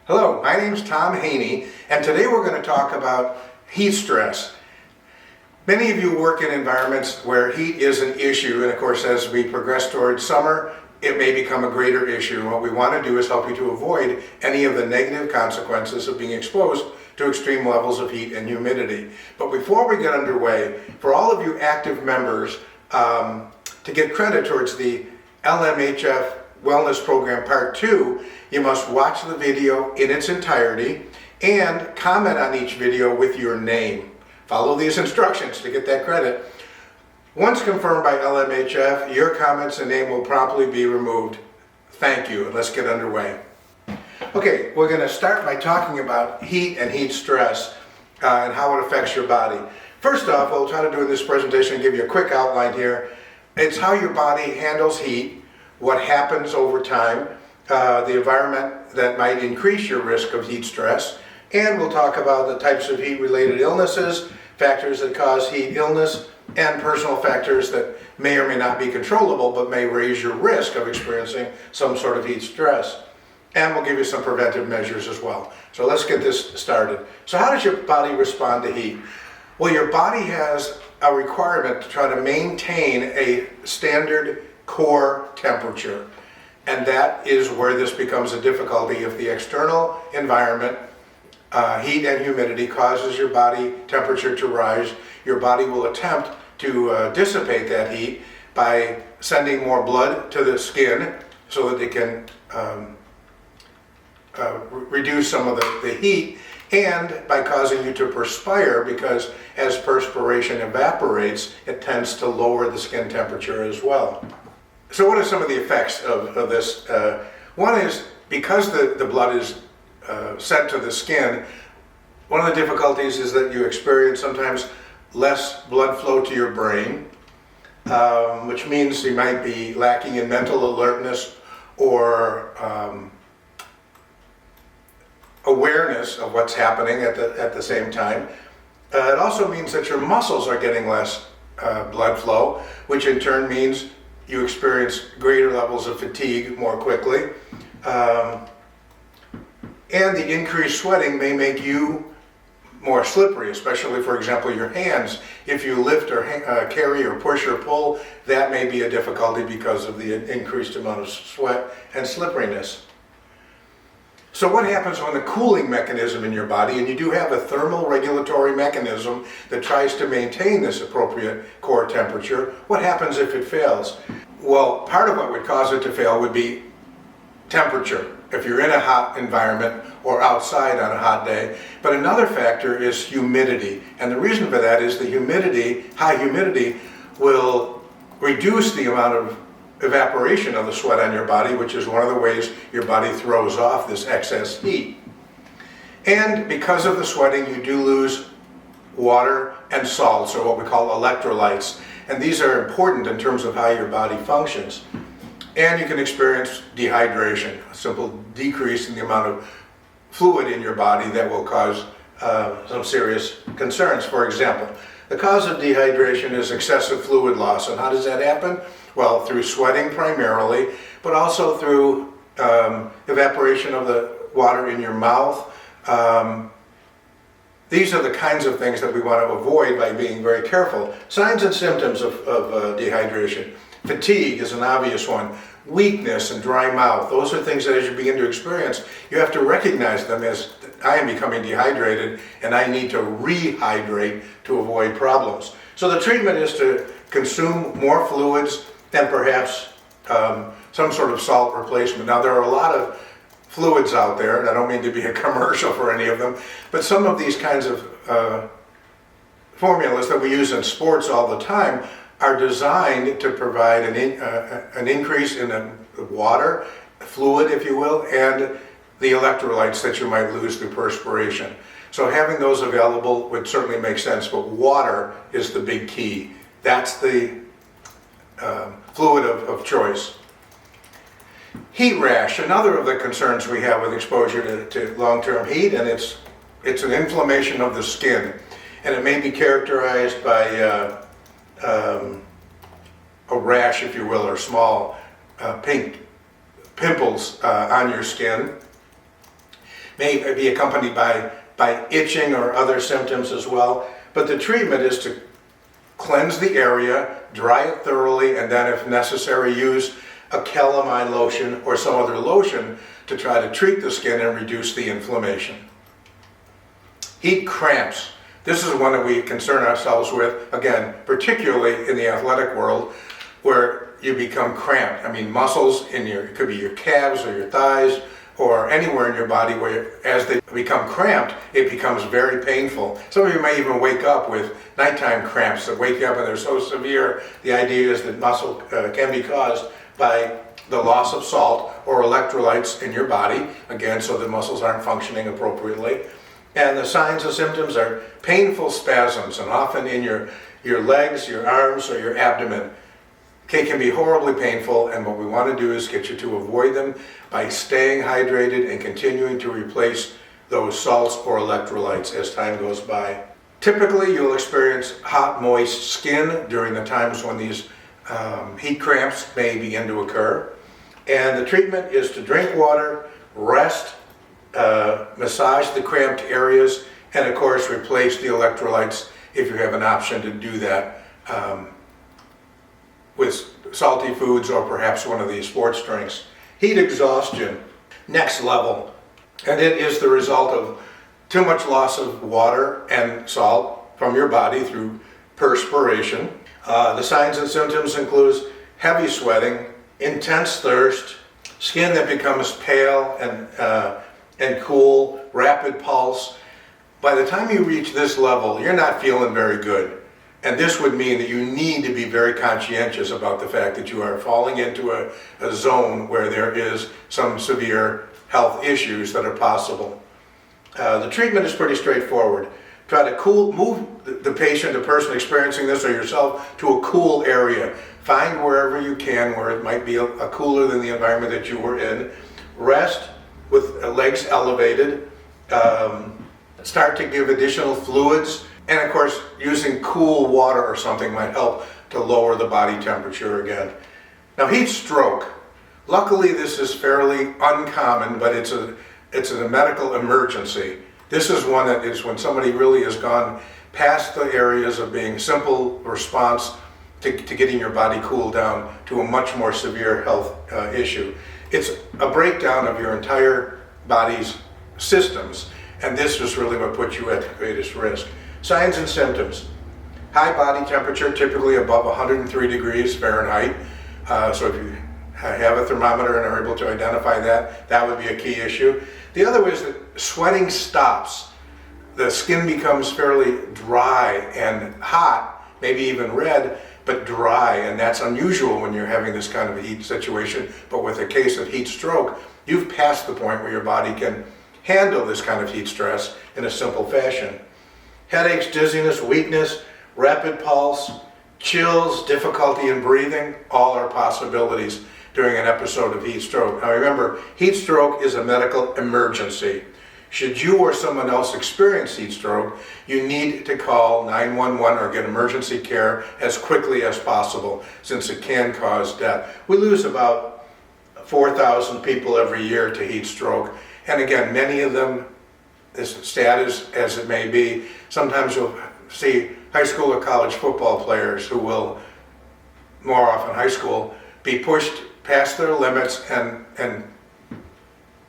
Hello, my name's Tom Haney, and today we're going to talk about heat stress. Many of you work in environments where heat is an issue, and of course as we progress towards summer, it may become a greater issue. And what we want to do is help you to avoid any of the negative consequences of being exposed to extreme levels of heat and humidity. But before we get underway, for all of you active members, to get credit towards the LMHF Wellness Program Part 2, you must watch the video in its entirety and comment on each video with your name. Follow these instructions to get that credit. Once confirmed by LMHF, your comments and name will promptly be removed. Thank you, and let's get underway. Okay, we're going to start by talking about heat and heat stress and how it affects your body. First off, what we'll try to do in this presentation, give you a quick outline here. It's how your body handles heat, what happens over time, the environment that might increase your risk of heat stress, and we'll talk about the types of heat-related illnesses, factors that cause heat illness, and personal factors that may or may not be controllable but may raise your risk of experiencing some sort of heat stress. And we'll give you some preventive measures as well. So let's get this started. So how does your body respond to heat? Well, your body has a requirement to try to maintain a standard core temperature. And that is where this becomes a difficulty. If the external environment, heat and humidity, causes your body temperature to rise, your body will attempt to dissipate that heat by sending more blood to the skin so that it can reduce some of the heat, and by causing you to perspire, because as perspiration evaporates, it tends to lower the skin temperature as well. So what are some of the effects of this? One is, because the blood is sent to the skin, one of the difficulties is that you experience sometimes less blood flow to your brain, which means you might be lacking in mental alertness or awareness of what's happening at the same time. It also means that your muscles are getting less blood flow, which in turn means you experience greater levels of fatigue more quickly. And the increased sweating may make you more slippery, especially, for example, your hands. If you lift or carry or push or pull, that may be a difficulty because of the increased amount of sweat and slipperiness. So what happens when the cooling mechanism in your body, and you do have a thermal regulatory mechanism that tries to maintain this appropriate core temperature, what happens if it fails? Well, part of what would cause it to fail would be temperature, if you're in a hot environment or outside on a hot day. But another factor is humidity. And the reason for that is the humidity, high humidity, will reduce the amount of evaporation of the sweat on your body, which is one of the ways your body throws off this excess heat. And because of the sweating, you do lose water and salts, or what we call electrolytes. And these are important in terms of how your body functions. And you can experience dehydration, a simple decrease in the amount of fluid in your body that will cause some serious concerns. For example, the cause of dehydration is excessive fluid loss. And how does that happen? Well, through sweating primarily, but also through evaporation of the water in your mouth. These are the kinds of things that we want to avoid by being very careful. Signs and symptoms of dehydration. Fatigue is an obvious one. Weakness and dry mouth. Those are things that as you begin to experience, you have to recognize them as, I am becoming dehydrated and I need to rehydrate to avoid problems. So the treatment is to consume more fluids and perhaps some sort of salt replacement. Now, there are a lot of fluids out there, and I don't mean to be a commercial for any of them, but some of these kinds of formulas that we use in sports all the time are designed to provide an increase in the water, fluid if you will, and the electrolytes that you might lose through perspiration. So having those available would certainly make sense, but water is the big key. That's the fluid of choice. Heat rash, another of the concerns we have with exposure to long-term heat, and it's an inflammation of the skin. And it may be characterized by a rash, if you will, or small pink pimples on your skin. May be accompanied by itching or other symptoms as well. But the treatment is to cleanse the area, dry it thoroughly, and then if necessary use a calamine lotion or some other lotion to try to treat the skin and reduce the inflammation. Heat cramps. This is one that we concern ourselves with, again, particularly in the athletic world, where you become cramped. I mean, muscles in it could be your calves or your thighs or anywhere in your body where as they become cramped, it becomes very painful. Some of you may even wake up with nighttime cramps that wake you up and they're so severe. The idea is that muscle can be caused by the loss of salt or electrolytes in your body, again, so the muscles aren't functioning appropriately. And the signs and symptoms are painful spasms, and often in your legs, your arms, or your abdomen. It can be horribly painful, and what we want to do is get you to avoid them by staying hydrated and continuing to replace those salts or electrolytes as time goes by. Typically, you'll experience hot, moist skin during the times when these heat cramps may begin to occur. And the treatment is to drink water, rest, massage the cramped areas, and of course replace the electrolytes if you have an option to do that with salty foods or perhaps one of these sports drinks. Heat exhaustion, next level, and it is the result of too much loss of water and salt from your body through perspiration. The signs and symptoms include heavy sweating, intense thirst, skin that becomes pale and cool, rapid pulse. By the time you reach this level, you're not feeling very good. And this would mean that you need to be very conscientious about the fact that you are falling into a zone where there is some severe health issues that are possible. The treatment is pretty straightforward. Try to move the patient, the person experiencing this, or yourself to a cool area. Find wherever you can where it might be a cooler than the environment that you were in. Rest with legs elevated. Start to give additional fluids. And of course, using cool water or something might help to lower the body temperature again. Now, heat stroke. Luckily, this is fairly uncommon, but it's a medical emergency. This is one that is when somebody really has gone past the areas of being simple response to getting your body cooled down to a much more severe health issue. It's a breakdown of your entire body's systems, and this is really what puts you at the greatest risk. Signs and symptoms. High body temperature, typically above 103 degrees Fahrenheit. So if you have a thermometer and are able to identify that, that would be a key issue. The other is that sweating stops. The skin becomes fairly dry and hot, maybe even red, but dry, and that's unusual when you're having this kind of a heat situation. But with a case of heat stroke, you've passed the point where your body can handle this kind of heat stress in a simple fashion. Headaches, dizziness, weakness, rapid pulse, chills, difficulty in breathing, all are possibilities during an episode of heat stroke. Now remember, heat stroke is a medical emergency. Should you or someone else experience heat stroke, you need to call 911 or get emergency care as quickly as possible, since it can cause death. We lose about 4,000 people every year to heat stroke. And again, many of them, as sad as it may be, sometimes you'll see high school or college football players who will, more often high school, be pushed past their limits and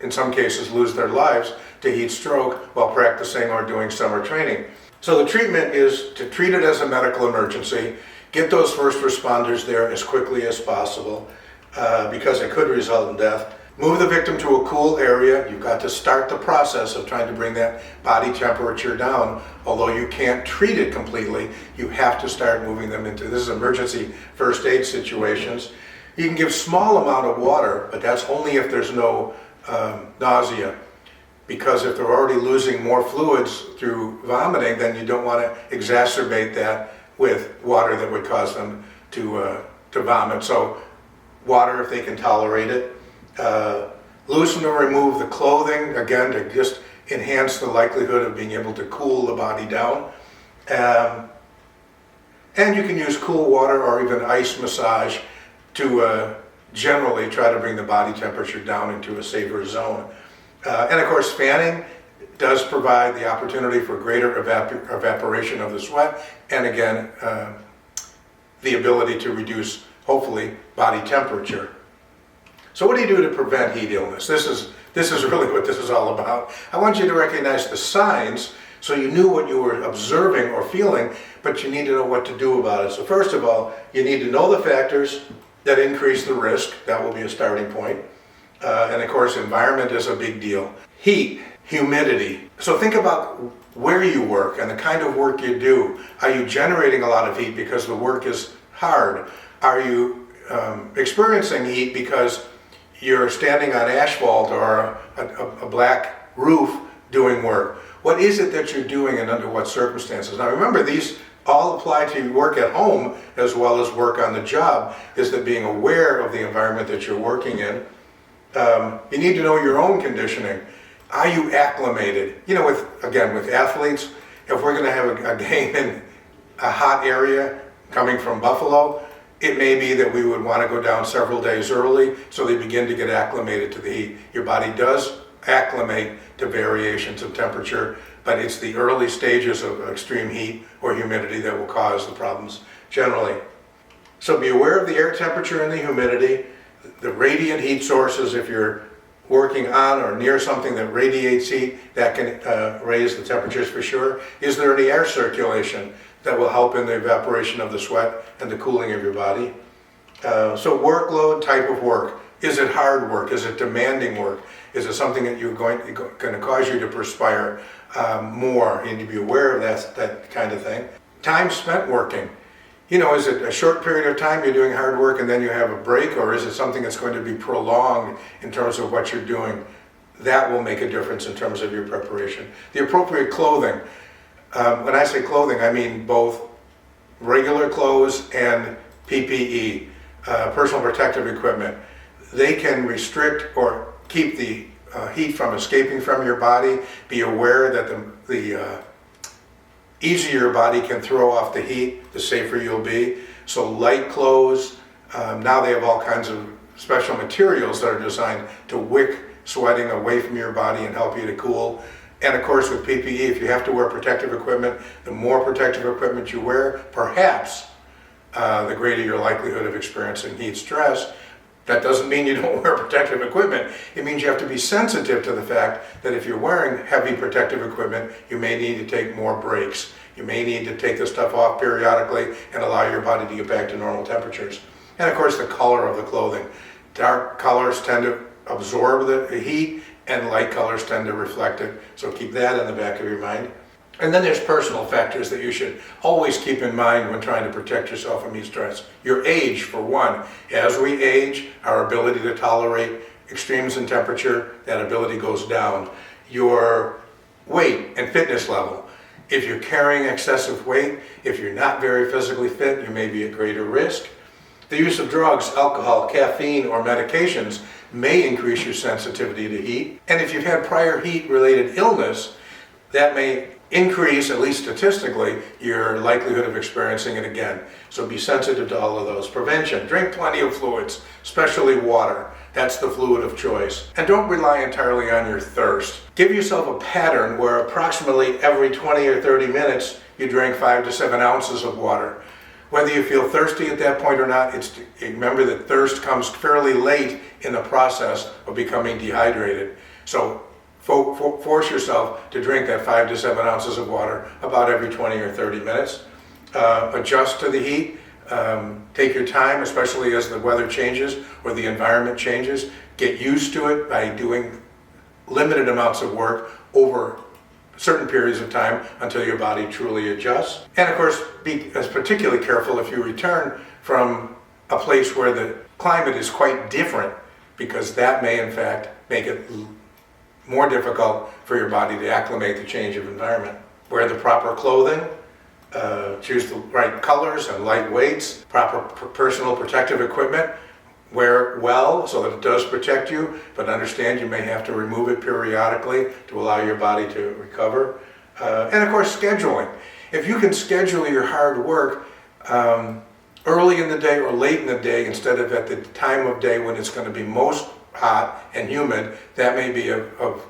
in some cases lose their lives to heat stroke while practicing or doing summer training. So the treatment is to treat it as a medical emergency, get those first responders there as quickly as possible because it could result in death. Move the victim to a cool area. You've got to start the process of trying to bring that body temperature down. Although you can't treat it completely, you have to start moving them into, this is emergency first aid situations. You can give small amount of water, but that's only if there's no nausea. Because if they're already losing more fluids through vomiting, then you don't want to exacerbate that with water that would cause them to vomit. So water if they can tolerate it. Loosen or remove the clothing, again, to just enhance the likelihood of being able to cool the body down. And you can use cool water or even ice massage to generally try to bring the body temperature down into a safer zone. And of course, fanning does provide the opportunity for greater evaporation of the sweat, and again, the ability to reduce, hopefully, body temperature. So what do you do to prevent heat illness? This is really what this is all about. I want you to recognize the signs so you knew what you were observing or feeling, but you need to know what to do about it. So first of all, you need to know the factors that increase the risk. That will be a starting point. And of course, environment is a big deal. Heat, humidity. So think about where you work and the kind of work you do. Are you generating a lot of heat because the work is hard? Are you experiencing heat because you're standing on asphalt or a black roof doing work? What is it that you're doing and under what circumstances? Now remember, these all apply to work at home as well as work on the job, is that being aware of the environment that you're working in. You need to know your own conditioning. Are you acclimated? You know, with athletes, if we're going to have a game in a hot area coming from Buffalo, it may be that we would want to go down several days early so they begin to get acclimated to the heat. Your body does acclimate to variations of temperature, but it's the early stages of extreme heat or humidity that will cause the problems generally. So be aware of the air temperature and the humidity, the radiant heat sources. If you're working on or near something that radiates heat, that can raise the temperatures for sure. Is there any air circulation that will help in the evaporation of the sweat and the cooling of your body? So workload, type of work. Is it hard work? Is it demanding work? Is it something that you're going to cause you to perspire more? You need to be aware of that kind of thing. Time spent working. You know, is it a short period of time you're doing hard work and then you have a break, or is it something that's going to be prolonged in terms of what you're doing? That will make a difference in terms of your preparation. The appropriate clothing. When I say clothing, I mean both regular clothes and PPE, personal protective equipment. They can restrict or keep the heat from escaping from your body. Be aware that the easier your body can throw off the heat, the safer you'll be. So light clothes, now they have all kinds of special materials that are designed to wick sweating away from your body and help you to cool. And of course with PPE, if you have to wear protective equipment, the more protective equipment you wear, perhaps the greater your likelihood of experiencing heat stress. That doesn't mean you don't wear protective equipment. It means you have to be sensitive to the fact that if you're wearing heavy protective equipment, you may need to take more breaks. You may need to take the stuff off periodically and allow your body to get back to normal temperatures. And of course the color of the clothing. Dark colors tend to absorb the heat and light colors tend to reflect it. So keep that in the back of your mind. And then there's personal factors that you should always keep in mind when trying to protect yourself from heat stress. Your age, for one. As we age, our ability to tolerate extremes in temperature, that ability goes down. Your weight and fitness level. If you're carrying excessive weight, if you're not very physically fit, you may be at greater risk. The use of drugs, alcohol, caffeine, or medications may increase your sensitivity to heat. And if you've had prior heat-related illness, that may increase, at least statistically, your likelihood of experiencing it again. So be sensitive to all of those. Prevention, drink plenty of fluids, especially water. That's the fluid of choice. And don't rely entirely on your thirst. Give yourself a pattern where approximately every 20 or 30 minutes you drink 5 to 7 ounces of water. Whether you feel thirsty at that point or not, remember that thirst comes fairly late in the process of becoming dehydrated. So force yourself to drink that 5 to 7 ounces of water about every 20 or 30 minutes. Adjust to the heat. Take your time, especially as the weather changes or the environment changes. Get used to it by doing limited amounts of work over certain periods of time until your body truly adjusts. And of course, be particularly careful if you return from a place where the climate is quite different, because that may in fact make it more difficult for your body to acclimate to change of environment. Wear the proper clothing, choose the right colors and light weights, proper personal protective equipment. Wear it well so that it does protect you, but understand you may have to remove it periodically to allow your body to recover. And of course, scheduling. If you can schedule your hard work early in the day or late in the day instead of at the time of day when it's going to be most hot and humid, that may be of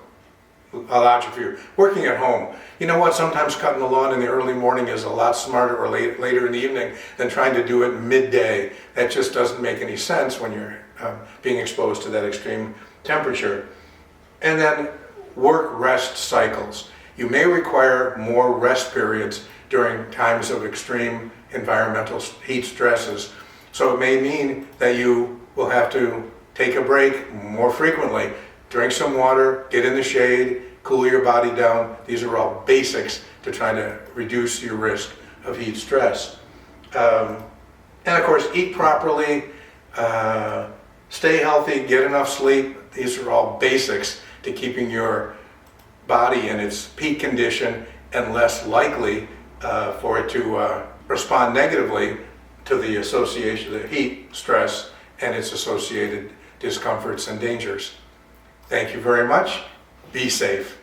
logic for you. Working at home, you know what, sometimes cutting the lawn in the early morning is a lot smarter, or later in the evening, than trying to do it midday. That just doesn't make any sense when you're being exposed to that extreme temperature. And then work-rest cycles. You may require more rest periods during times of extreme environmental heat stresses. So it may mean that you will have to take a break more frequently, drink some water, get in the shade, cool your body down. These are all basics to try to reduce your risk of heat stress. And of course, eat properly, stay healthy, get enough sleep. These are all basics to keeping your body in its peak condition and less likely for it to respond negatively to the association of the heat stress and its associated discomforts and dangers. Thank you very much. Be safe.